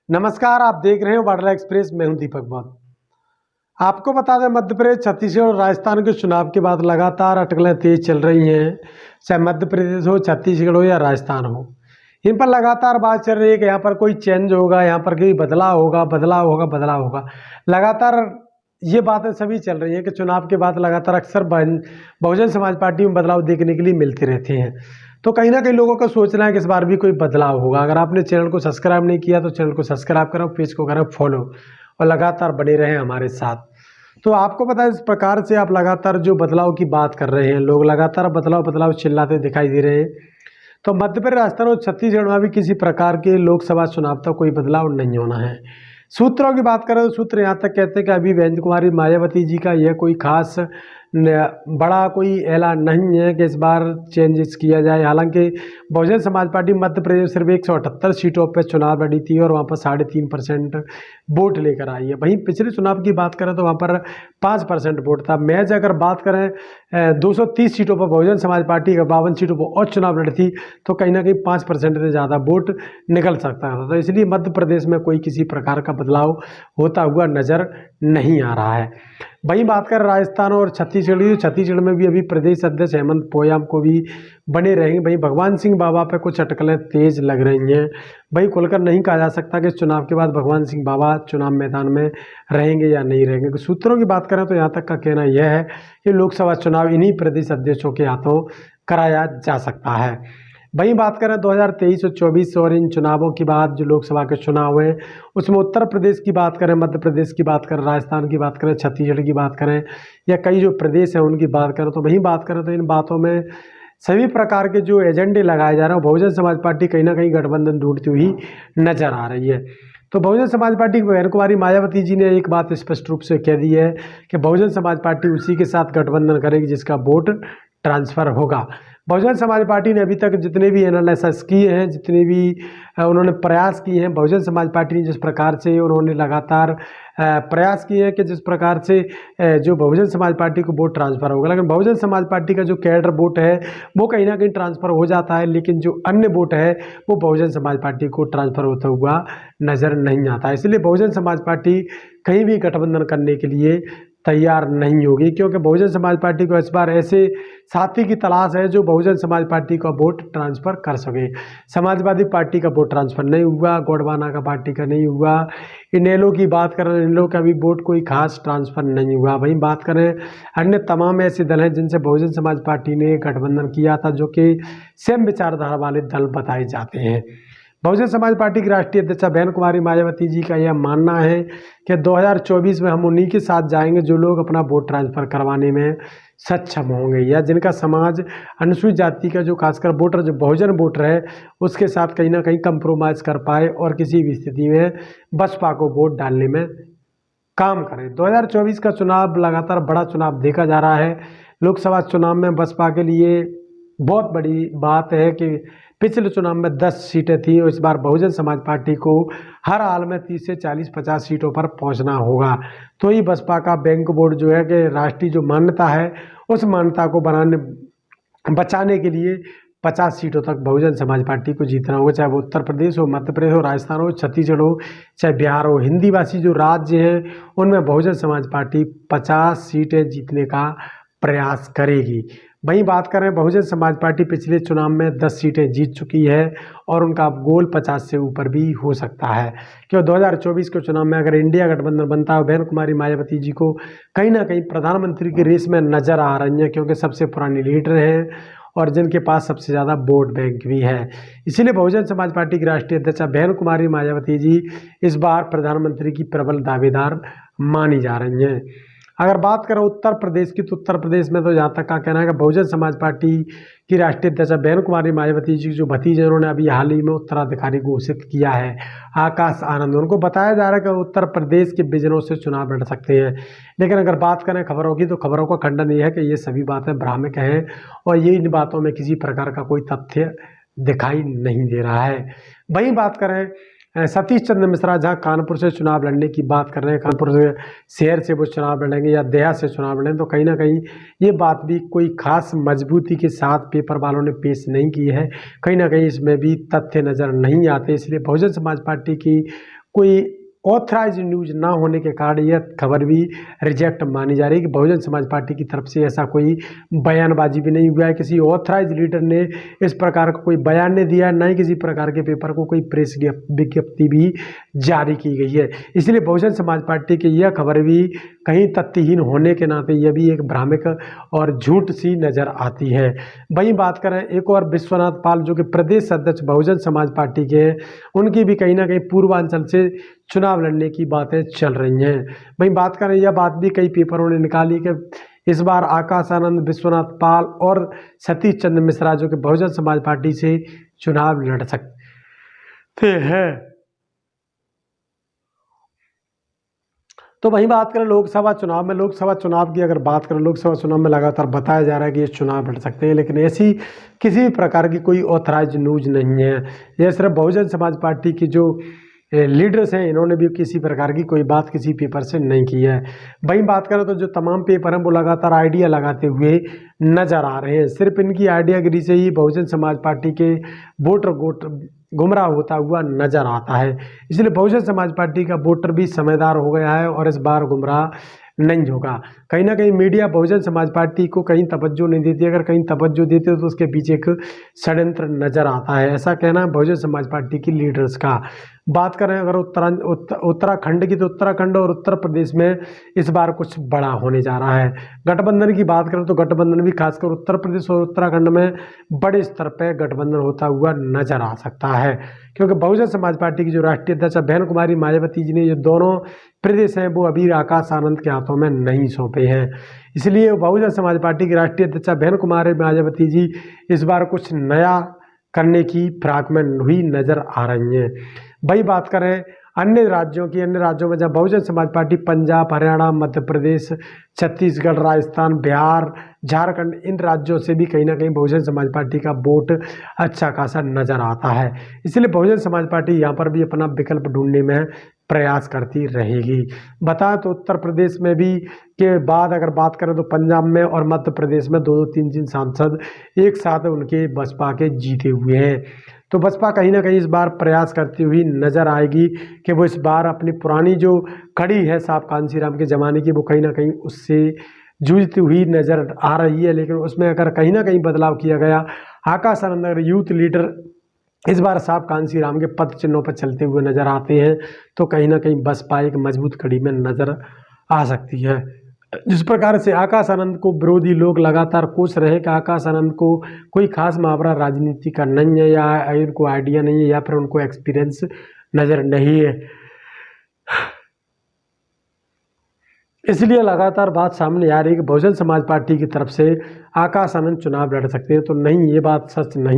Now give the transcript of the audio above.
नमस्कार, आप देख रहे हैं वाडला एक्सप्रेस। मैं हूं दीपक बौद्ध। आपको बता दें, मध्य प्रदेश, छत्तीसगढ़ और राजस्थान के चुनाव के बाद लगातार अटकलें तेज चल रही हैं। चाहे मध्य प्रदेश हो, छत्तीसगढ़ हो या राजस्थान हो, इन पर लगातार बात चल रही है कि यहाँ पर कोई चेंज होगा, यहाँ पर कोई बदलाव होगा, बदलाव होगा, बदलाव होगा। लगातार ये बातें सभी चल रही हैं कि चुनाव के बाद लगातार अक्सर बहुजन समाज पार्टी में बदलाव देखने के लिए मिलते रहते हैं। तो कहीं ना कहीं लोगों का सोचना है कि इस बार भी कोई बदलाव होगा। अगर आपने चैनल को सब्सक्राइब नहीं किया तो चैनल को सब्सक्राइब करो, पेज को करो फॉलो और लगातार बने रहें हमारे साथ। तो आपको पता है, इस प्रकार से आप लगातार जो बदलाव की बात कर रहे हैं, लोग लगातार बदलाव बदलाव चिल्लाते दिखाई दे रहे हैं। तो मध्य प्रदेश, राजस्थान और छत्तीसगढ़ में भी किसी प्रकार के लोकसभा चुनाव तक कोई बदलाव नहीं होना है। सूत्रों की बात करें तो सूत्र यहाँ तक कहते हैं कि अभी वीरेंद्र कुमारी मायावती जी का यह कोई खास बड़ा कोई ऐलान नहीं है कि इस बार चेंजेस किया जाए। हालांकि बहुजन समाज पार्टी मध्य प्रदेश में सिर्फ 178 सीटों पर चुनाव लड़ी थी और वहाँ पर 3.5% वोट लेकर आई है। वहीं पिछले चुनाव की बात करें तो वहाँ पर 5% वोट था। मैच अगर बात करें 230 सीटों पर बहुजन समाज पार्टी का 52 सीटों पर और चुनाव लड़ी थी, तो कहीं ना कहीं 5% से ज़्यादा वोट निकल सकता था। तो इसलिए मध्य प्रदेश में कोई किसी प्रकार का बदलाव होता हुआ नज़र नहीं आ रहा है। वहीं बात करें राजस्थान और छत्तीसगढ़ में भी अभी प्रदेश अध्यक्ष हेमंत पोयाम को भी बने रहेंगे। वहीं भगवान सिंह बाबा पे कुछ अटकलें तेज लग रही हैं। वहीं खुलकर नहीं कहा जा सकता कि इस चुनाव के बाद भगवान सिंह बाबा चुनाव मैदान में रहेंगे या नहीं रहेंगे। सूत्रों की बात करें तो यहाँ तक का कहना यह है कि लोकसभा चुनाव इन्हीं प्रदेश अध्यक्षों के हाथों कराया जा सकता है। वहीं बात करें 2023 और 24 और इन चुनावों के बाद जो लोकसभा के चुनाव हैं, उसमें उत्तर प्रदेश की बात करें, मध्य प्रदेश की बात करें, राजस्थान की बात करें, छत्तीसगढ़ की बात करें या कई जो प्रदेश हैं उनकी बात करें, तो वहीं बात करें तो इन बातों में सभी प्रकार के जो एजेंडे लगाए जा रहे हैं, बहुजन समाज पार्टी कहीं ना कहीं गठबंधन ढूंढती हुई नजर आ रही है। तो बहुजन समाज पार्टी की वीरेंद्र कुमारी मायावती जी ने एक बात स्पष्ट रूप से कह दी है कि बहुजन समाज पार्टी उसी के साथ गठबंधन करेगी जिसका वोट ट्रांसफ़र होगा। बहुजन समाज पार्टी ने अभी तक जितने भी एनालिसिस किए हैं, जितने भी उन्होंने प्रयास किए हैं, बहुजन समाज पार्टी ने जिस प्रकार से उन्होंने लगातार प्रयास किए हैं कि जिस प्रकार से जो बहुजन समाज पार्टी को वोट ट्रांसफ़र होगा, लेकिन बहुजन समाज पार्टी का जो कैडर वोट है वो कहीं ना कहीं ट्रांसफ़र हो जाता है, लेकिन जो अन्य वोट है वो बहुजन समाज पार्टी को ट्रांसफ़र होता हुआ नज़र नहीं आता। इसलिए बहुजन समाज पार्टी कहीं भी गठबंधन करने के लिए तैयार नहीं होगी, क्योंकि बहुजन समाज पार्टी को इस बार ऐसे साथी की तलाश है जो बहुजन समाज पार्टी का वोट ट्रांसफ़र कर सके। समाजवादी पार्टी का वोट ट्रांसफ़र नहीं हुआ, गोंडवाना का पार्टी का नहीं हुआ, इनेलो की बात करें, इनेलो का भी वोट कोई खास ट्रांसफ़र नहीं हुआ। वहीं बात करें अन्य तमाम ऐसे दल हैं जिनसे बहुजन समाज पार्टी ने गठबंधन किया था, जो कि सेम विचारधारा वाले दल बताए जाते हैं। बहुजन समाज पार्टी की राष्ट्रीय अध्यक्ष वीरेंद्र कुमारी मायावती जी का यह मानना है कि 2024 में हम उन्हीं के साथ जाएंगे जो लोग अपना वोट ट्रांसफ़र करवाने में सक्षम होंगे या जिनका समाज अनुसूचित जाति का जो खासकर वोटर, जो बहुजन वोटर है, उसके साथ कहीं ना कहीं कंप्रोमाइज़ कर पाए और किसी भी स्थिति में बसपा को वोट डालने में काम करें। 2024 का चुनाव लगातार बड़ा चुनाव देखा जा रहा है। लोकसभा चुनाव में बसपा के लिए बहुत बड़ी बात है कि पिछले चुनाव में 10 सीटें थी और इस बार बहुजन समाज पार्टी को हर हाल में 30 से 40-50 सीटों पर पहुंचना होगा। तो ही बसपा का बैंक बोर्ड जो है कि राष्ट्रीय जो मान्यता है उस मान्यता को बचाने के लिए 50 सीटों तक बहुजन समाज पार्टी को जीतना होगा, चाहे वो उत्तर प्रदेश हो, मध्य प्रदेश हो, राजस्थान हो, छत्तीसगढ़ हो, चाहे बिहार हो। हिंदी भाषी जो राज्य हैं उनमें बहुजन समाज पार्टी 50 सीटें जीतने का प्रयास करेगी। वहीं बात करें, बहुजन समाज पार्टी पिछले चुनाव में 10 सीटें जीत चुकी है और उनका गोल 50 से ऊपर भी हो सकता है, क्योंकि 2024 के चुनाव में अगर इंडिया गठबंधन बनता है, वीरेंद्र कुमारी मायावती जी को कहीं ना कहीं प्रधानमंत्री की रेस में नजर आ रही हैं, क्योंकि सबसे पुरानी लीडर हैं और जिनके पास सबसे ज़्यादा वोट बैंक भी है। इसीलिए बहुजन समाज पार्टी की राष्ट्रीय अध्यक्ष वीरेंद्र कुमारी मायावती जी इस बार प्रधानमंत्री की प्रबल दावेदार मानी जा रही हैं। अगर बात करें उत्तर प्रदेश की, तो उत्तर प्रदेश में तो जहाँ तक का कहना है कि बहुजन समाज पार्टी की राष्ट्रीय अध्यक्ष वीरेंद्र कुमारी मायावती जी जो भतीजे, उन्होंने अभी हाल ही में उत्तराधिकारी घोषित किया है, आकाश आनंद। उनको बताया जा रहा है कि उत्तर प्रदेश के बिजनों से चुनाव लड़ सकते हैं। लेकिन अगर बात करें खबरों की, तो खबरों का खंडन ये है कि ये सभी बातें भ्रामक हैं और ये इन बातों में किसी प्रकार का कोई तथ्य दिखाई नहीं दे रहा है। वहीं बात करें सतीश चंद्र मिश्रा, जहाँ कानपुर से चुनाव लड़ने की बात कर रहे हैं, कानपुर शहर से वो चुनाव लड़ेंगे या देहात से चुनाव लड़ेंगे, तो कहीं ना कहीं ये बात भी कोई खास मजबूती के साथ पेपर वालों ने पेश नहीं की है। कहीं ना कहीं इसमें भी तथ्य नज़र नहीं आते। इसलिए बहुजन समाज पार्टी की कोई ऑथराइज न्यूज ना होने के कारण यह खबर भी रिजेक्ट मानी जा रही है कि बहुजन समाज पार्टी की तरफ से ऐसा कोई बयानबाजी भी नहीं हुआ है, किसी ऑथराइज लीडर ने इस प्रकार का कोई बयान नहीं दिया, न ही किसी प्रकार के पेपर को कोई प्रेस विज्ञप्ति भी जारी की गई है। इसलिए बहुजन समाज पार्टी की यह खबर भी कहीं तथ्यहीन होने के नाते यह भी एक भ्रामक और झूठ सी नज़र आती है। वहीं बात करें एक और विश्वनाथ पाल जो कि प्रदेश अध्यक्ष बहुजन समाज पार्टी के हैं, उनकी भी कहीं ना कहीं पूर्वांचल से चुनाव लड़ने की बातें चल रही हैं। वहीं बात करें यह बात भी कई पेपरों ने निकाली कि इस बार आकाश आनंद, विश्वनाथ पाल और सतीश चंद्र मिश्रा जो कि बहुजन समाज पार्टी से चुनाव लड़ सकते हैं। तो वहीं बात करें लोकसभा चुनाव में, लोकसभा चुनाव की अगर बात करें, लोकसभा चुनाव में लगातार बताया जा रहा है कि ये चुनाव लड़ सकते हैं, लेकिन ऐसी किसी भी प्रकार की कोई ऑथराइज न्यूज नहीं है। यह सिर्फ बहुजन समाज पार्टी की जो लीडर्स हैं इन्होंने भी किसी प्रकार की कोई बात किसी पेपर से नहीं की है। वहीं बात करें तो जो तमाम पेपर हैं वो लगातार आइडिया लगाते हुए नजर आ रहे हैं। सिर्फ इनकी आइडियागिरी से ही बहुजन समाज पार्टी के वोटर गुमराह होता हुआ नजर आता है। इसलिए बहुजन समाज पार्टी का वोटर भी समझदार हो गया है और इस बार गुमराह नहीं होगा। कहीं ना कहीं मीडिया बहुजन समाज पार्टी को कहीं तवज्जो नहीं देती, अगर कहीं तवज्जो देती तो उसके पीछे एक षड्यंत्र नजर आता है, ऐसा कहना है बहुजन समाज पार्टी की लीडर्स का। बात करें अगर उत्तराखंड की, तो उत्तराखंड और उत्तर प्रदेश में इस बार कुछ बड़ा होने जा रहा है। गठबंधन की बात करें तो गठबंधन भी खासकर उत्तर प्रदेश और उत्तराखंड में बड़े स्तर पर गठबंधन होता हुआ नजर आ सकता है, क्योंकि बहुजन समाज पार्टी की जो राष्ट्रीय अध्यक्ष बहन कुमारी मायावती जी ने जो दोनों प्रदेश हैं वो अभी आकाश आनंद के हाथों में नहीं सौंपे हैं। इसलिए बहुजन समाज पार्टी की राष्ट्रीय अध्यक्ष बहन कुमारी मायावती जी इस बार कुछ नया करने की फिराक में हुई नजर आ रही हैं। वही बात करें अन्य राज्यों की, अन्य राज्यों में जब बहुजन समाज पार्टी पंजाब, हरियाणा, मध्य प्रदेश, छत्तीसगढ़, राजस्थान, बिहार, झारखंड, इन राज्यों से भी कहीं ना कहीं बहुजन समाज पार्टी का वोट अच्छा खासा नजर आता है। इसलिए बहुजन समाज पार्टी यहाँ पर भी अपना विकल्प ढूंढने में प्रयास करती रहेगी। बताएं तो उत्तर प्रदेश में भी के बाद अगर बात करें तो पंजाब में और मध्य प्रदेश में 2-2, 3-3 सांसद एक साथ उनके बसपा के जीते हुए हैं। तो बसपा कहीं ना कहीं इस बार प्रयास करती हुई नजर आएगी कि वो इस बार अपनी पुरानी जो कड़ी है साहब कांशीराम के ज़माने की, वो कहीं ना कहीं उससे जूझती हुई नज़र आ रही है। लेकिन उसमें अगर कहीं ना कहीं बदलाव किया गया, आकाश आनंद अगर यूथ लीडर इस बार साहब कांशीराम के पद चिन्हों पर चलते हुए नजर आते हैं, तो कहीं ना कहीं बसपा एक मजबूत कड़ी में नजर आ सकती है। जिस प्रकार से आकाश आनंद को विरोधी लोग लगातार कोस रहे कि आकाश आनंद को कोई खास मुहावरा राजनीति का नहीं है, या इनको आइडिया नहीं है, या फिर उनको एक्सपीरियंस नज़र नहीं है, इसलिए लगातार बात सामने आ रही है कि बहुजन समाज पार्टी की तरफ से आकाश आनंद चुनाव लड़ सकते हैं। तो नहीं, ये बात सच नहीं।